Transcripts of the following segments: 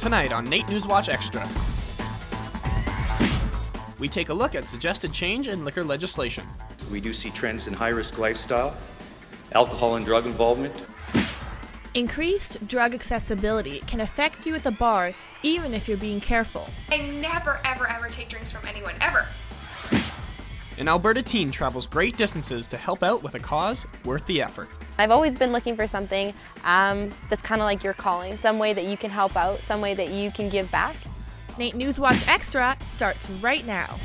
Tonight on NAIT NewsWatch Extra, we take a look at suggested change in liquor legislation. We do see trends in high-risk lifestyle, alcohol and drug involvement. Increased drug accessibility can affect you at the bar even if you're being careful. I never, ever, ever take drinks from anyone, ever. An Alberta teen travels great distances to help out with a cause worth the effort. I've always been looking for something that's kind of like your calling, some way that you can help out, some way that you can give back. NAIT NewsWatch Extra starts right now.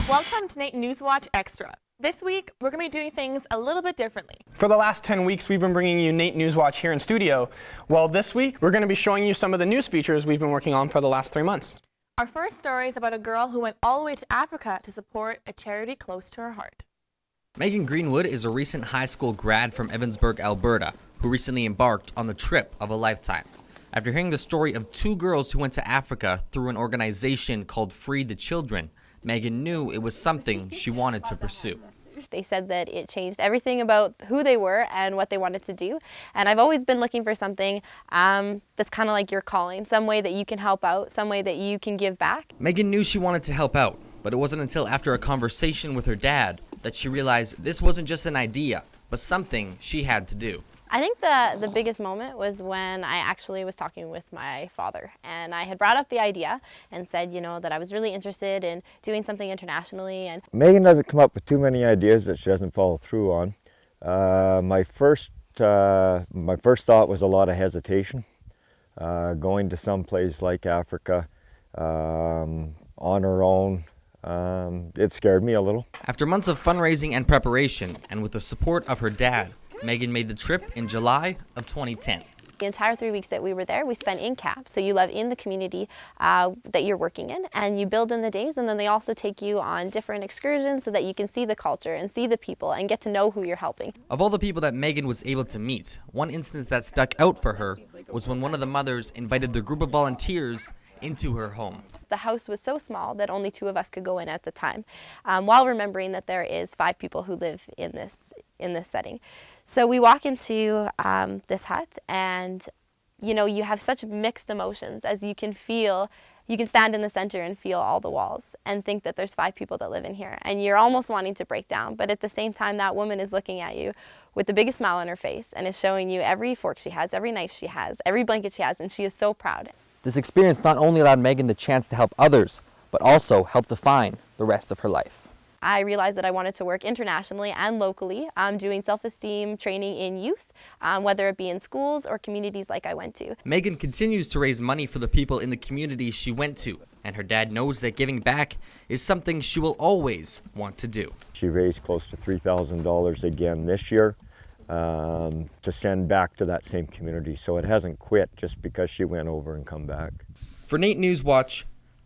Welcome to NAIT NewsWatch Extra. This week, we're going to be doing things a little bit differently. For the last 10 weeks, we've been bringing you NAIT NewsWatch here in studio. Well, this week, we're going to be showing you some of the news features we've been working on for the last 3 months. Our first story is about a girl who went all the way to Africa to support a charity close to her heart. Megan Greenwood is a recent high school grad from Evansburg, Alberta, who recently embarked on the trip of a lifetime. After hearing the story of 2 girls who went to Africa through an organization called Free the Children, Megan knew it was something she wanted to pursue. They said that it changed everything about who they were and what they wanted to do. And I've always been looking for something that's kind of like your calling, some way that you can help out, some way that you can give back. Megan knew she wanted to help out, but it wasn't until after a conversation with her dad that she realized this wasn't just an idea, but something she had to do. I think the biggest moment was when I actually was talking with my father, and I had brought up the idea and said, you know, that I was really interested in doing something internationally. And Megan doesn't come up with too many ideas that she doesn't follow through on. My first thought was a lot of hesitation, going to some place like Africa on her own. It scared me a little. After months of fundraising and preparation, and with the support of her dad, Megan made the trip in July of 2010. The entire 3 weeks that we were there, we spent in camp. So you live in the community that you're working in, and you build in the days, and then they also take you on different excursions so that you can see the culture and see the people and get to know who you're helping. Of all the people that Megan was able to meet, one instance that stuck out for her was when one of the mothers invited the group of volunteers into her home. The house was so small that only 2 of us could go in at the time, while remembering that there is 5 people who live in this setting. So we walk into this hut, and you know, you have such mixed emotions as you can feel. You can stand in the center and feel all the walls and think that there's 5 people that live in here, and you're almost wanting to break down, but at the same time that woman is looking at you with the biggest smile on her face and is showing you every fork she has, every knife she has, every blanket she has, and she is so proud. This experience not only allowed Megan the chance to help others, but also help define the rest of her life. I realized that I wanted to work internationally and locally, doing self-esteem training in youth, whether it be in schools or communities like I went to. Megan continues to raise money for the people in the community she went to, and her dad knows that giving back is something she will always want to do. She raised close to $3,000 again this year to send back to that same community. So it hasn't quit just because she went over and come back. For NAIT NewsWatch,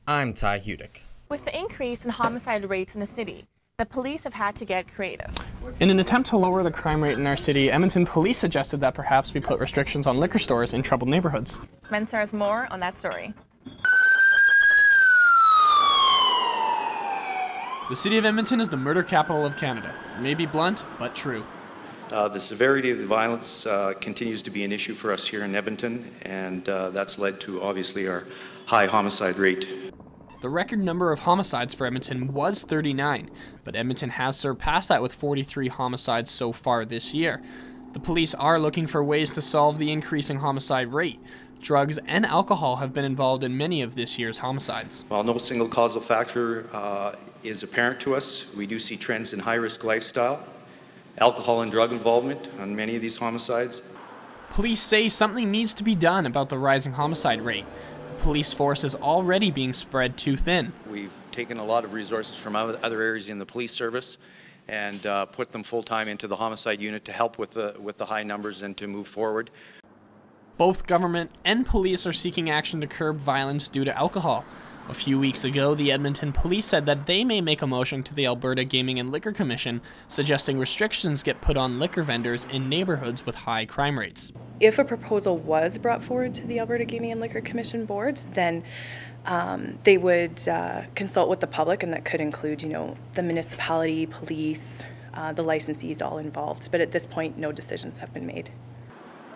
I'm Ty Hudick. With the increase in homicide rates in the city, the police have had to get creative. In an attempt to lower the crime rate in our city, Edmonton police suggested that perhaps we put restrictions on liquor stores in troubled neighborhoods. Spencer has more on that story. The city of Edmonton is the murder capital of Canada. It may be blunt, but true. The severity of the violence continues to be an issue for us here in Edmonton, and that's led to obviously our high homicide rate. The record number of homicides for Edmonton was 39, but Edmonton has surpassed that with 43 homicides so far this year. The police are looking for ways to solve the increasing homicide rate. Drugs and alcohol have been involved in many of this year's homicides. While no single causal factor is apparent to us, we do see trends in high-risk lifestyle, alcohol and drug involvement on many of these homicides. Police say something needs to be done about the rising homicide rate. The police force is already being spread too thin. We've taken a lot of resources from other areas in the police service and put them full-time into the homicide unit to help with the high numbers and to move forward. Both government and police are seeking action to curb violence due to alcohol. A few weeks ago, the Edmonton Police said that they may make a motion to the Alberta Gaming and Liquor Commission suggesting restrictions get put on liquor vendors in neighborhoods with high crime rates. If a proposal was brought forward to the Alberta Gaming and Liquor Commission board, then they would consult with the public, and that could include, you know, the municipality, police, the licensees all involved. But at this point, no decisions have been made.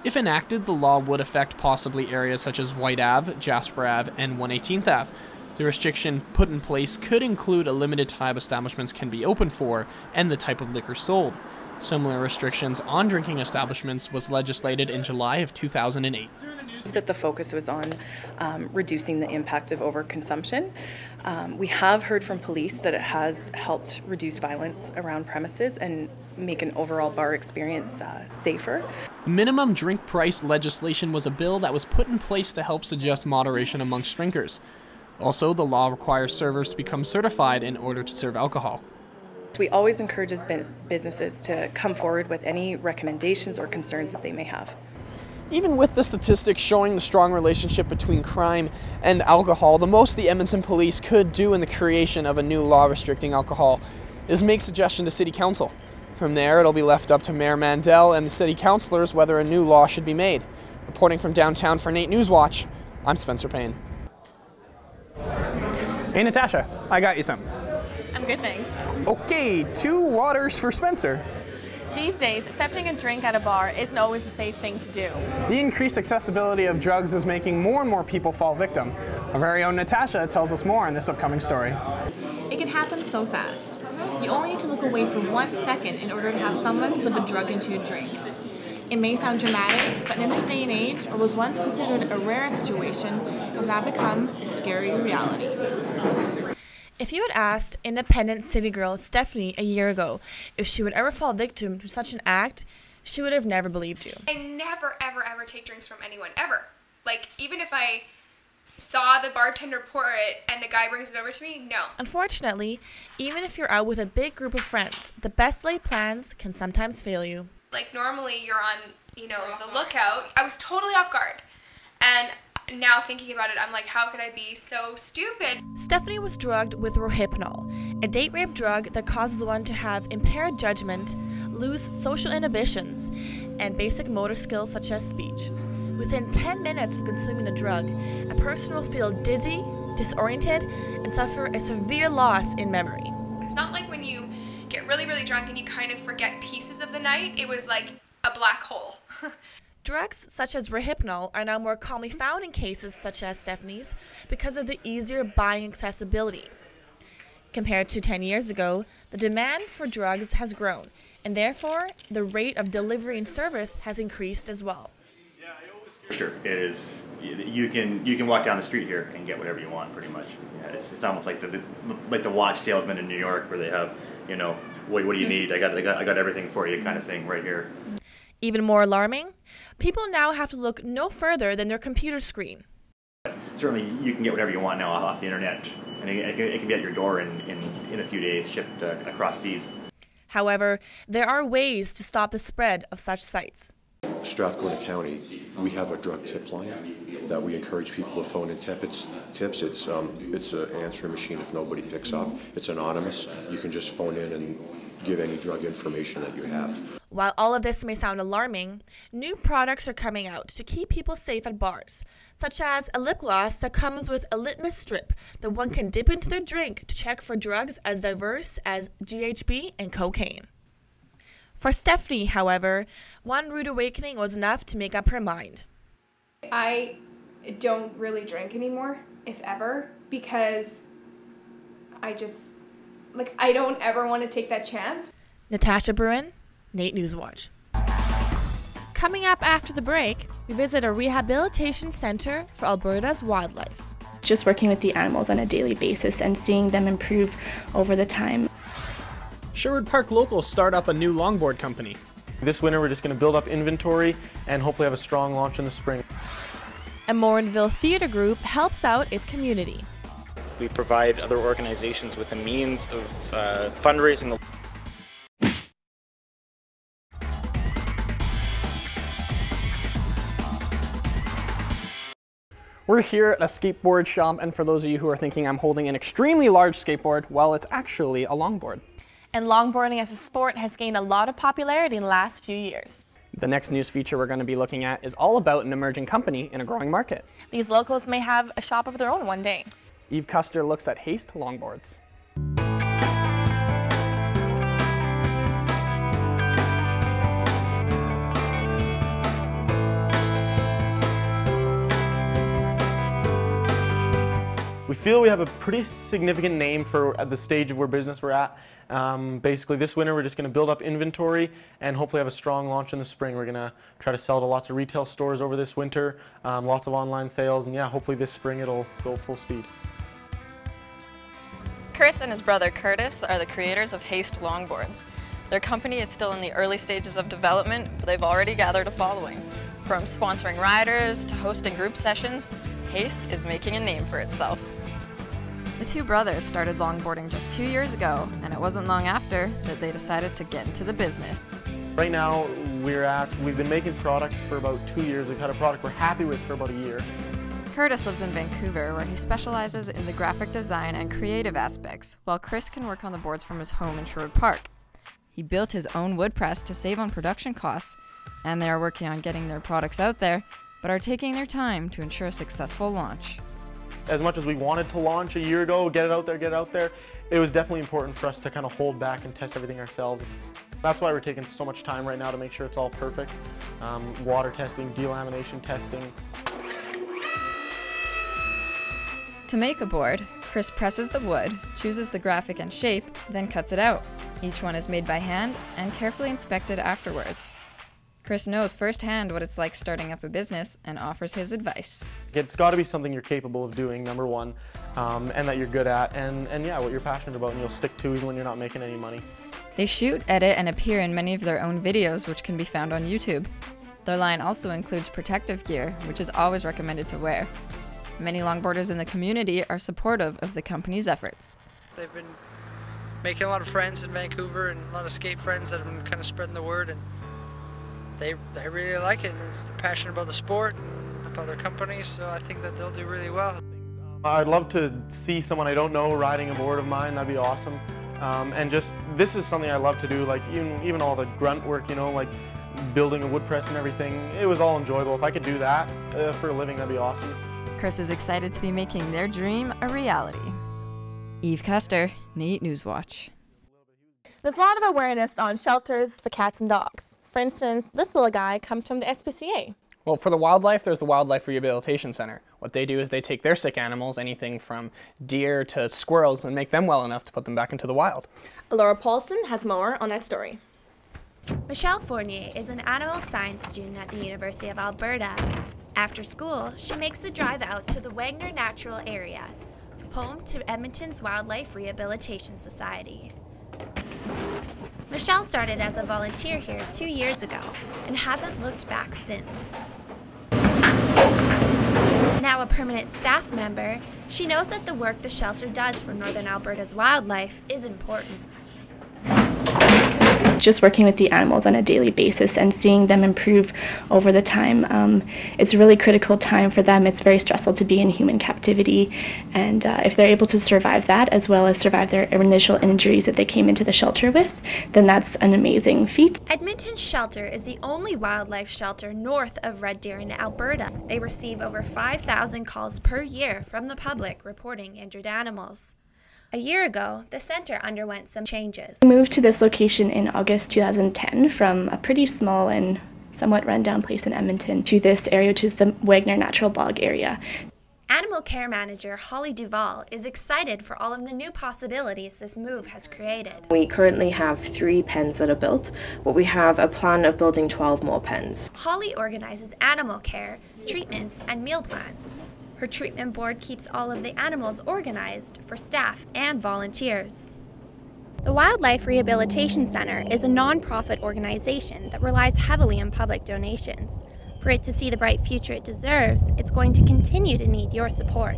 If enacted, the law would affect possibly areas such as White Ave, Jasper Ave, and 118th Ave. The restriction put in place could include a limited time establishments can be open for and the type of liquor sold. Similar restrictions on drinking establishments was legislated in July of 2008. That the focus was on reducing the impact of overconsumption. We have heard from police that it has helped reduce violence around premises and make an overall bar experience safer. The minimum drink price legislation was a bill that was put in place to help suggest moderation amongst drinkers. Also, the law requires servers to become certified in order to serve alcohol. We always encourage businesses to come forward with any recommendations or concerns that they may have. Even with the statistics showing the strong relationship between crime and alcohol, the most the Edmonton Police could do in the creation of a new law restricting alcohol is make suggestion to City Council. From there, it'll be left up to Mayor Mandel and the City Councillors whether a new law should be made. Reporting from downtown for NAIT NewsWatch, I'm Spencer Payne. Hey Natasha, I got you some. I'm good, thanks. Okay, 2 waters for Spencer. These days, accepting a drink at a bar isn't always a safe thing to do. The increased accessibility of drugs is making more and more people fall victim. Our very own Natasha tells us more in this upcoming story. It can happen so fast. You only need to look away for 1 second in order to have someone slip a drug into your drink. It may sound dramatic, but in this day and age, what was once considered a rare situation has now become a scary reality. If you had asked independent city girl Stephanie a year ago if she would ever fall victim to such an act, she would have never believed you. I never, ever take drinks from anyone, ever. Like, even if I saw the bartender pour it and the guy brings it over to me, no. Unfortunately, even if you're out with a big group of friends, the best laid plans can sometimes fail you. Like, normally you're on, the lookout. I was totally off guard. And now thinking about it, I'm like, how could I be so stupid? Stephanie was drugged with rohypnol, a date rape drug that causes one to have impaired judgment, lose social inhibitions, and basic motor skills such as speech. Within 10 minutes of consuming the drug, a person will feel dizzy, disoriented, and suffer a severe loss in memory. It's not like when you get really, really drunk and you kind of forget pieces of the night. It was like a black hole. Drugs such as rohypnol are now more commonly found in cases such as Stephanie's because of the easier buying accessibility. Compared to 10 years ago, the demand for drugs has grown, and therefore the rate of delivery and service has increased as well. Sure, it is. You can walk down the street here and get whatever you want, pretty much. Yeah, it's almost like the watch salesman in New York, where they have, what do you need? I got everything for you, kind of thing, right here. Even more alarming, people now have to look no further than their computer screen. Certainly, you can get whatever you want now off the internet, and it can be at your door in a few days, shipped across seas. However, there are ways to stop the spread of such sites. Strathcona County, we have a drug tip line that we encourage people to phone and tip. It's an answering machine if nobody picks up. It's anonymous. You can just phone in and give any drug information that you have. While all of this may sound alarming, new products are coming out to keep people safe at bars, such as a lip gloss that comes with a litmus strip that one can dip into their drink to check for drugs as diverse as GHB and cocaine. For Stephanie, however, one rude awakening was enough to make up her mind. I don't really drink anymore, if ever, because I don't ever want to take that chance. Natasha Bruin, NAIT NewsWatch. Coming up after the break, we visit a rehabilitation center for Alberta's wildlife. Just working with the animals on a daily basis and seeing them improve over the time. Sherwood Park locals start up a new longboard company. This winter we're just going to build up inventory and hopefully have a strong launch in the spring. A Morinville theater group helps out its community. We provide other organizations with the means of fundraising. We're here at a skateboard shop, and for those of you who are thinking I'm holding an extremely large skateboard, well, it's actually a longboard. And longboarding as a sport has gained a lot of popularity in the last few years. The next news feature we're going to be looking at is all about an emerging company in a growing market. These locals may have a shop of their own one day. Eve Custer looks at Haste Longboards. feel we have a pretty significant name for at the stage of where business we're at. Basically this winter we're just going to build up inventory and hopefully have a strong launch in the spring. We're going to try to sell to lots of retail stores over this winter, lots of online sales, and yeah, hopefully this spring it'll go full speed. Chris and his brother Curtis are the creators of Haste Longboards. Their company is still in the early stages of development, but they've already gathered a following. From sponsoring riders to hosting group sessions, Haste is making a name for itself. The two brothers started longboarding just 2 years ago, and it wasn't long after that they decided to get into the business. Right now we've been making products for about 2 years. We've had a product we're happy with for about a year. Curtis lives in Vancouver, where he specializes in the graphic design and creative aspects, while Chris can work on the boards from his home in Sherwood Park. He built his own wood press to save on production costs, and they are working on getting their products out there, but are taking their time to ensure a successful launch. As much as we wanted to launch a year ago, get it out there, it was definitely important for us to kind of hold back and test everything ourselves. That's why we're taking so much time right now to make sure it's all perfect. Water testing, delamination testing. To make a board, Chris presses the wood, chooses the graphic and shape, then cuts it out. Each one is made by hand and carefully inspected afterwards. Chris knows firsthand what it's like starting up a business and offers his advice. It's got to be something you're capable of doing, number one, and that you're good at, and yeah, what you're passionate about and you'll stick to even when you're not making any money. They shoot, edit, and appear in many of their own videos, which can be found on YouTube. Their line also includes protective gear, which is always recommended to wear. Many longboarders in the community are supportive of the company's efforts. They've been making a lot of friends in Vancouver and a lot of skate friends that have been kind of spreading the word, and they really like it. They're passionate about the sport and about their company, so I think that they'll do really well. I'd love to see someone I don't know riding a board of mine. That'd be awesome. And just, this is something I love to do, like even all the grunt work, you know, like building a wood press and everything. It was all enjoyable. If I could do that for a living, that'd be awesome. Chris is excited to be making their dream a reality. Eve Custer, NAIT NewsWatch. There's a lot of awareness on shelters for cats and dogs. For instance, this little guy comes from the SPCA. Well, for the wildlife, there's the Wildlife Rehabilitation Center. What they do is they take their sick animals, anything from deer to squirrels, and make them well enough to put them back into the wild. Laura Paulson has more on that story. Michelle Fournier is an animal science student at the University of Alberta. After school, she makes the drive out to the Wagner Natural Area, home to Edmonton's Wildlife Rehabilitation Society. Michelle started as a volunteer here 2 years ago and hasn't looked back since. Now a permanent staff member, she knows that the work the shelter does for Northern Alberta's wildlife is important. Just working with the animals on a daily basis and seeing them improve over the time. It's a really critical time for them. It's very stressful to be in human captivity, and if they're able to survive that as well as survive their initial injuries that they came into the shelter with, then that's an amazing feat. Edmonton's shelter is the only wildlife shelter north of Red Deer in Alberta. They receive over 5,000 calls per year from the public reporting injured animals. A year ago, the center underwent some changes. We moved to this location in August 2010 from a pretty small and somewhat rundown place in Edmonton to this area, which is the Wagner Natural Bog area. Animal care manager Holly Duval is excited for all of the new possibilities this move has created. We currently have 3 pens that are built, but we have a plan of building 12 more pens. Holly organizes animal care, treatments, and meal plans. Her treatment board keeps all of the animals organized for staff and volunteers. The Wildlife Rehabilitation Center is a non-profit organization that relies heavily on public donations. For it to see the bright future it deserves, it's going to continue to need your support.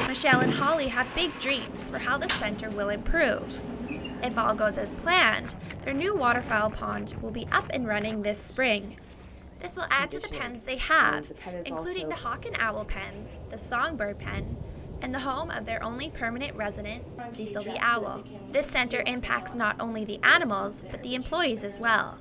Michelle and Holly have big dreams for how the center will improve. If all goes as planned, their new waterfowl pond will be up and running this spring. This will add to the pens they have, including the hawk and owl pen, the songbird pen, and the home of their only permanent resident, Cecil the owl. This center impacts not only the animals, but the employees as well.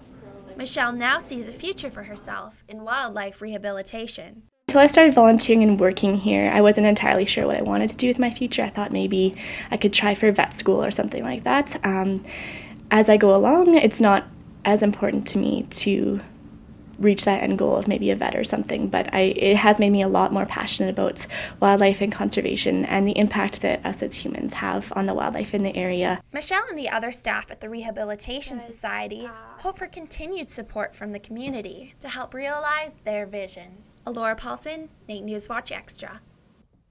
Michelle now sees a future for herself in wildlife rehabilitation. Until I started volunteering and working here, I wasn't entirely sure what I wanted to do with my future. I thought maybe I could try for vet school or something like that. As I go along, it's not as important to me to reach that end goal of maybe a vet or something, but it has made me a lot more passionate about wildlife and conservation and the impact that us as humans have on the wildlife in the area. Michelle and the other staff at the Rehabilitation Society hope for continued support from the community to help realize their vision. Alora Paulson, NAIT NewsWatch Extra.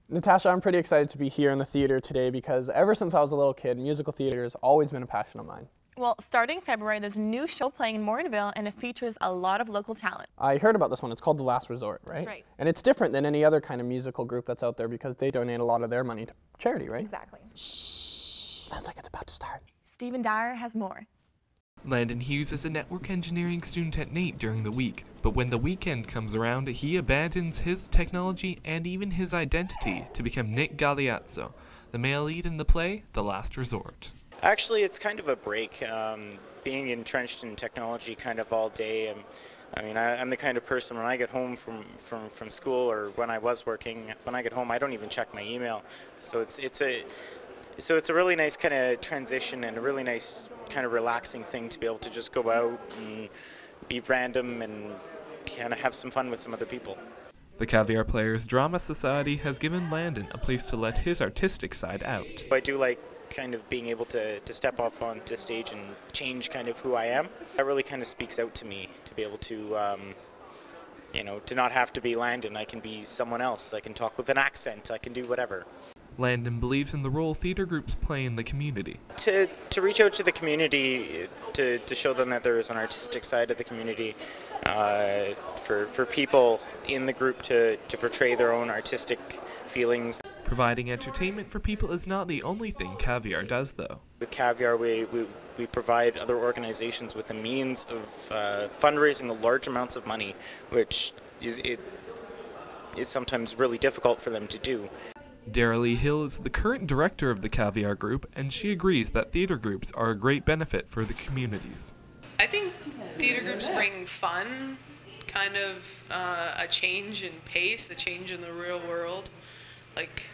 Natasha, I'm pretty excited to be here in the theater today because ever since I was a little kid, musical theater has always been a passion of mine. Well, starting February, there's a new show playing in Morganville, and it features a lot of local talent. I heard about this one. It's called The Last Resort, right? That's right. And it's different than any other kind of musical group that's out there because they donate a lot of their money to charity, right? Exactly. Shh. Sounds like it's about to start. Stephen Dyer has more. Landon Hughes is a network engineering student at NAIT during the week, but when the weekend comes around, he abandons his technology and even his identity to become Nick Galeazzo, the male lead in the play The Last Resort. Actually, it's kind of a break. Being entrenched in technology kind of all day. I'm the kind of person when I get home from school or when I was working, when I get home, I don't even check my email. So it's a really nice kind of transition and a really nice kind of relaxing thing to be able to just go out and be random and kind of have some fun with some other people. The Caviar Players Drama Society has given Landon a place to let his artistic side out. I do like kind of being able to step up onto stage and change kind of who I am. That really kind of speaks out to me, to be able to, to not have to be Landon. I can be someone else. I can talk with an accent. I can do whatever. Landon believes in the role theater groups play in the community. To reach out to the community, to show them that there is an artistic side of the community, for people in the group to portray their own artistic feelings. Providing entertainment for people is not the only thing Caviar does, though. With Caviar, we provide other organizations with the means of fundraising large amounts of money, which is sometimes really difficult for them to do. Dara-Lee Hill is the current director of the Caviar Group, and she agrees that theater groups are a great benefit for the communities. I think theater groups bring fun, kind of a change in pace, a change in the real world. Like,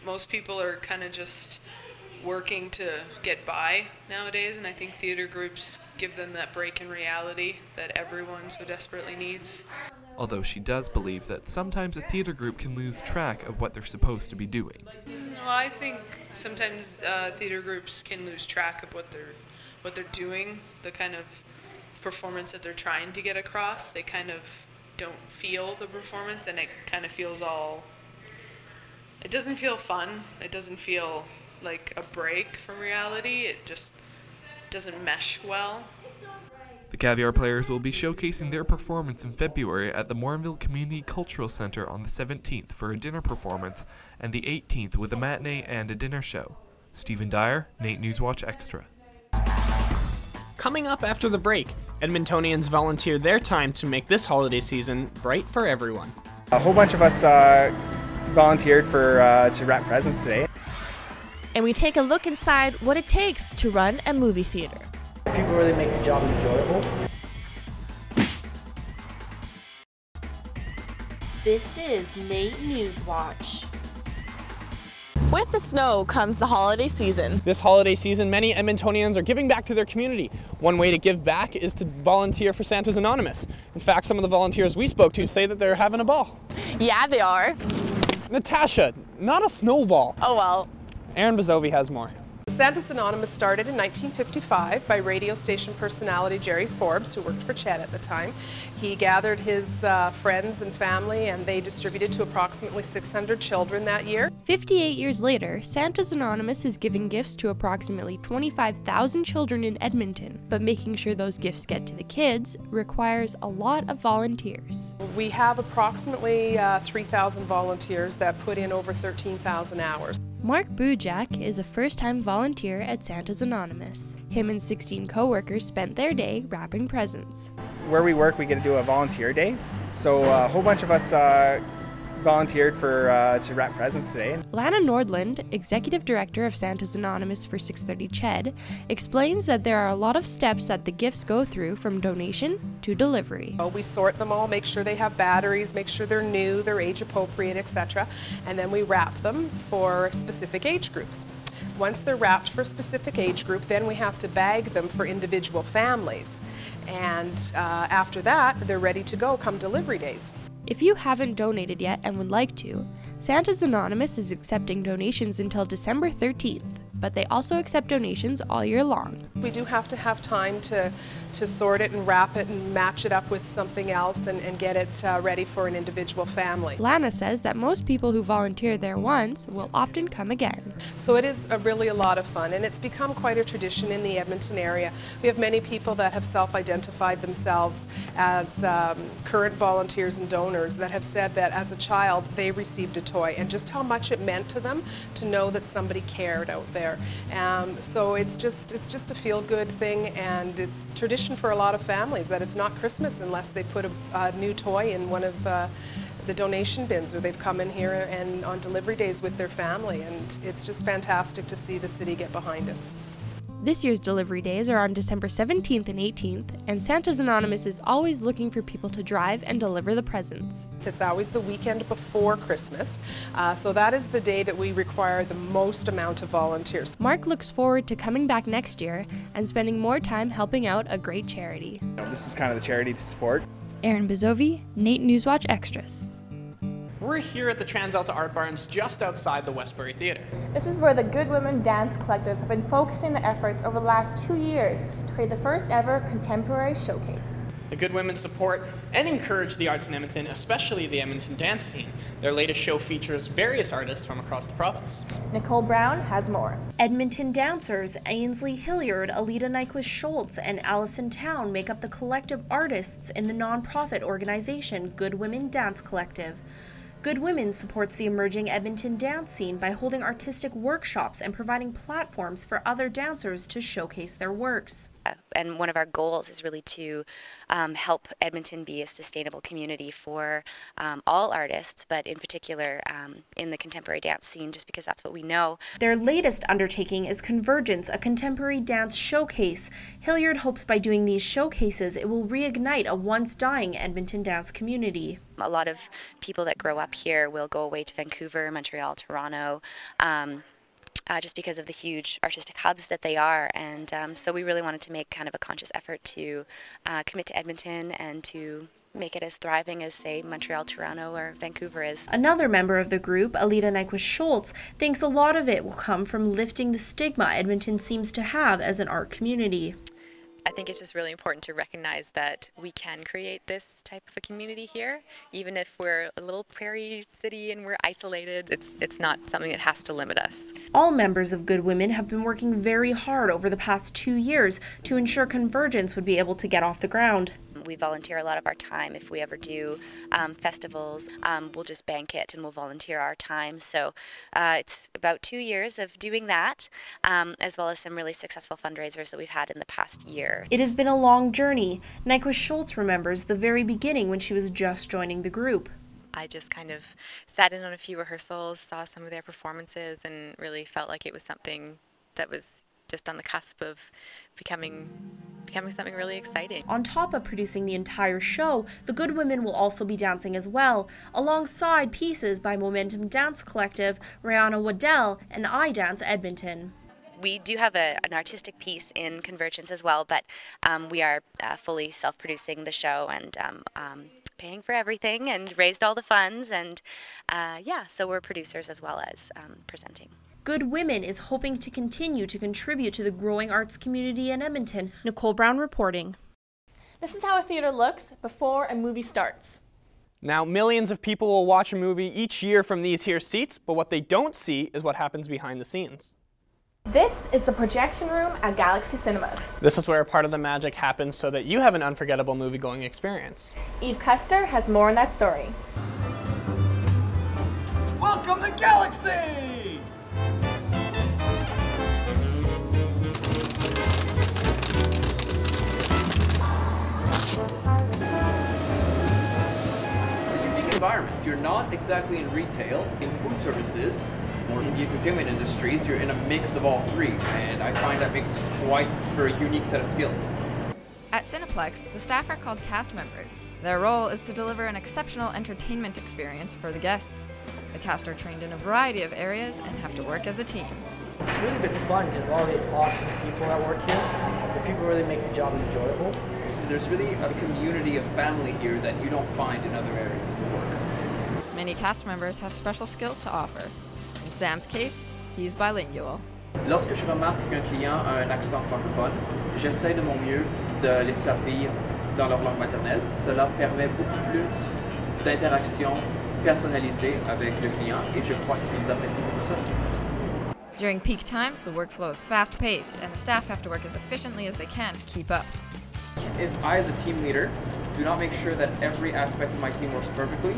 most people are kind of just working to get by nowadays, and I think theater groups give them that break in reality that everyone so desperately needs. Although she does believe that sometimes a theater group can lose track of what they're supposed to be doing. No, I think sometimes theater groups can lose track of what they're doing, the kind of performance that they're trying to get across. They kind of don't feel the performance, and it kind of feels it doesn't feel fun. It doesn't feel like a break from reality. It just doesn't mesh well. The Caviar Players will be showcasing their performance in February at the Morinville Community Cultural Center on the 17th for a dinner performance, and the 18th with a matinee and a dinner show. Stephen Dyer, NAIT NewsWatch Extra. Coming up after the break, Edmontonians volunteer their time to make this holiday season bright for everyone. A whole bunch of us volunteered to wrap presents today. And we take a look inside what it takes to run a movie theater. People really make the job enjoyable. This is NAIT NewsWatch. With the snow comes the holiday season. This holiday season, many Edmontonians are giving back to their community. One way to give back is to volunteer for Santa's Anonymous. In fact, some of the volunteers we spoke to say that they're having a ball. Yeah, they are. Natasha, not a snowball. Oh well. Aaron Bazovi has more. Santa's Anonymous started in 1955 by radio station personality Jerry Forbes, who worked for Chet at the time. He gathered his friends and family, and they distributed to approximately 600 children that year. 58 years later, Santa's Anonymous is giving gifts to approximately 25,000 children in Edmonton, but making sure those gifts get to the kids requires a lot of volunteers. We have approximately 3,000 volunteers that put in over 13,000 hours. Mark Bujak is a first-time volunteer at Santa's Anonymous. Him and 16 co-workers spent their day wrapping presents. Where we work, we get to do a volunteer day. So a whole bunch of us volunteered to wrap presents today. Lana Nordland, Executive Director of Santa's Anonymous for 630 CHED, explains that there are a lot of steps that the gifts go through from donation to delivery. We sort them all, make sure they have batteries, make sure they're new, they're age appropriate, etc. And then we wrap them for specific age groups. Once they're wrapped for a specific age group, then we have to bag them for individual families. And after that, they're ready to go come delivery days. If you haven't donated yet and would like to, Santa's Anonymous is accepting donations until December 13th, but they also accept donations all year long. We do have to have time to sort it and wrap it and match it up with something else and get it ready for an individual family. Lana says that most people who volunteer there once will often come again. So it is really a lot of fun, and it's become quite a tradition in the Edmonton area. We have many people that have self-identified themselves as current volunteers and donors that have said that as a child they received a toy and just how much it meant to them to know that somebody cared out there. So it's just a feel-good thing, and it's tradition for a lot of families that it's not Christmas unless they put a new toy in one of the donation bins, or they've come in here and on delivery days with their family, and it's just fantastic to see the city get behind us. This year's delivery days are on December 17th and 18th, and Santa's Anonymous is always looking for people to drive and deliver the presents. It's always the weekend before Christmas, so that is the day that we require the most amount of volunteers. Mark looks forward to coming back next year and spending more time helping out a great charity. This is kind of the charity support. Aaron Bizovi, NAIT NewsWatch Extras. We're here at the TransAlta Art Barns just outside the Westbury Theatre. This is where the Good Women Dance Collective have been focusing their efforts over the last 2 years to create the first ever contemporary showcase. The Good Women support and encourage the arts in Edmonton, especially the Edmonton dance scene. Their latest show features various artists from across the province. Nicole Brown has more. Edmonton dancers Ainsley Hilliard, Alita Nyquist-Schultz, and Allison Town make up the collective artists in the non-profit organization Good Women Dance Collective. Good Women supports the emerging Edmonton dance scene by holding artistic workshops and providing platforms for other dancers to showcase their works. And one of our goals is really to help Edmonton be a sustainable community for all artists, but in particular in the contemporary dance scene, just because that's what we know. Their latest undertaking is Convergence, a contemporary dance showcase. Hilliard hopes by doing these showcases it will reignite a once dying Edmonton dance community. A lot of people that grow up here will go away to Vancouver, Montreal, Toronto, just because of the huge artistic hubs that they are, and so we really wanted to make kind of a conscious effort to commit to Edmonton and to make it as thriving as, say, Montreal, Toronto, or Vancouver is. Another member of the group, Alita Nyquist-Schultz, thinks a lot of it will come from lifting the stigma Edmonton seems to have as an art community. I think it's just really important to recognize that we can create this type of a community here, even if we're a little prairie city and we're isolated. It's not something that has to limit us. All members of Good Women have been working very hard over the past 2 years to ensure Convergence would be able to get off the ground. We volunteer a lot of our time. If we ever do festivals, we'll just bank it and we'll volunteer our time. So it's about 2 years of doing that, as well as some really successful fundraisers that we've had in the past year. It has been a long journey. Nyquist-Schultz remembers the very beginning when she was just joining the group. I just kind of sat in on a few rehearsals, saw some of their performances, and really felt like it was something that was just on the cusp of becoming something really exciting. On top of producing the entire show, the Good Women will also be dancing as well, alongside pieces by Momentum Dance Collective, Rihanna Waddell, and I Dance Edmonton. We do have an artistic piece in Convergence as well, but we are fully self-producing the show and paying for everything and raised all the funds, and yeah, so we're producers as well as presenting. Good Women is hoping to continue to contribute to the growing arts community in Edmonton. Nicole Brown reporting. This is how a theater looks before a movie starts. Now, millions of people will watch a movie each year from these here seats, but what they don't see is what happens behind the scenes. This is the projection room at Galaxy Cinemas. This is where part of the magic happens so that you have an unforgettable movie-going experience. Eve Custer has more on that story. Welcome to Galaxy! It's a unique environment. You're not exactly in retail, in food services, or in the entertainment industries. You're in a mix of all three, and I find that makes quite for a unique set of skills. At Cineplex, the staff are called cast members. Their role is to deliver an exceptional entertainment experience for the guests. The cast are trained in a variety of areas and have to work as a team. It's really been fun because of all the awesome people that work here. The people really make the job enjoyable. There's really a community of family here that you don't find in other areas of work. Many cast members have special skills to offer. In Sam's case, he's bilingual. Lorsque je remarque qu'un client a un accent francophone, j'essaie de mon mieux de les servir dans leur langue maternelle. Cela permet beaucoup plus d'interaction personnalisée avec le client et je crois qu'ils apprécient beaucoup ça. During peak times, the workflow is fast-paced, and the staff have to work as efficiently as they can to keep up. If I, as a team leader, do not make sure that every aspect of my team works perfectly,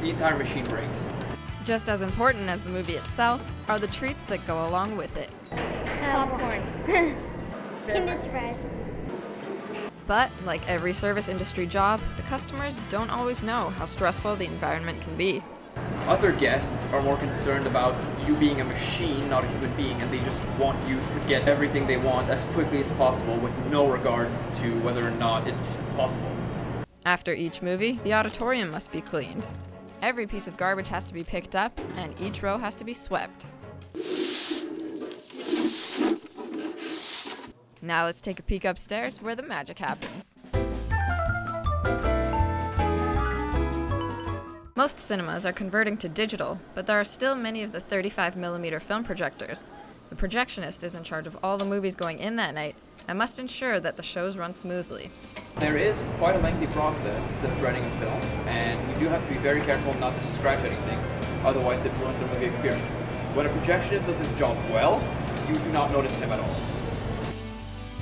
the entire machine breaks. Just as important as the movie itself are the treats that go along with it. Popcorn. Kinder Surprise. But, like every service industry job, the customers don't always know how stressful the environment can be. Other guests are more concerned about you being a machine, not a human being, and they just want you to get everything they want as quickly as possible with no regards to whether or not it's possible. After each movie, the auditorium must be cleaned. Every piece of garbage has to be picked up, and each row has to be swept. Now let's take a peek upstairs where the magic happens. Most cinemas are converting to digital, but there are still many of the 35mm film projectors. The projectionist is in charge of all the movies going in that night and must ensure that the shows run smoothly. There is quite a lengthy process to threading a film, and you do have to be very careful not to scratch anything, otherwise it ruins the movie experience. When a projectionist does his job well, you do not notice him at all.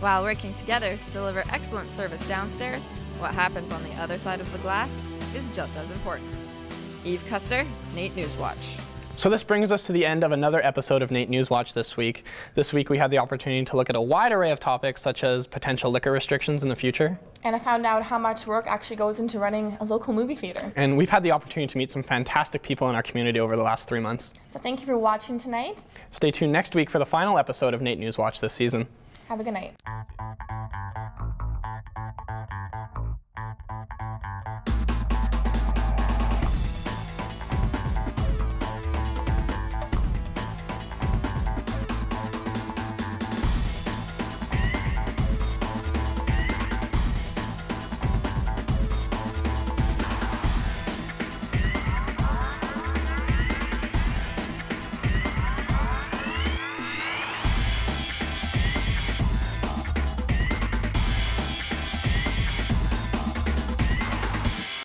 While working together to deliver excellent service downstairs, what happens on the other side of the glass is just as important. Eve Custer, NAIT NewsWatch. So this brings us to the end of another episode of NAIT NewsWatch this week. This week we had the opportunity to look at a wide array of topics such as potential liquor restrictions in the future. And I found out how much work actually goes into running a local movie theater. And we've had the opportunity to meet some fantastic people in our community over the last 3 months. So thank you for watching tonight. Stay tuned next week for the final episode of NAIT NewsWatch this season. Have a good night.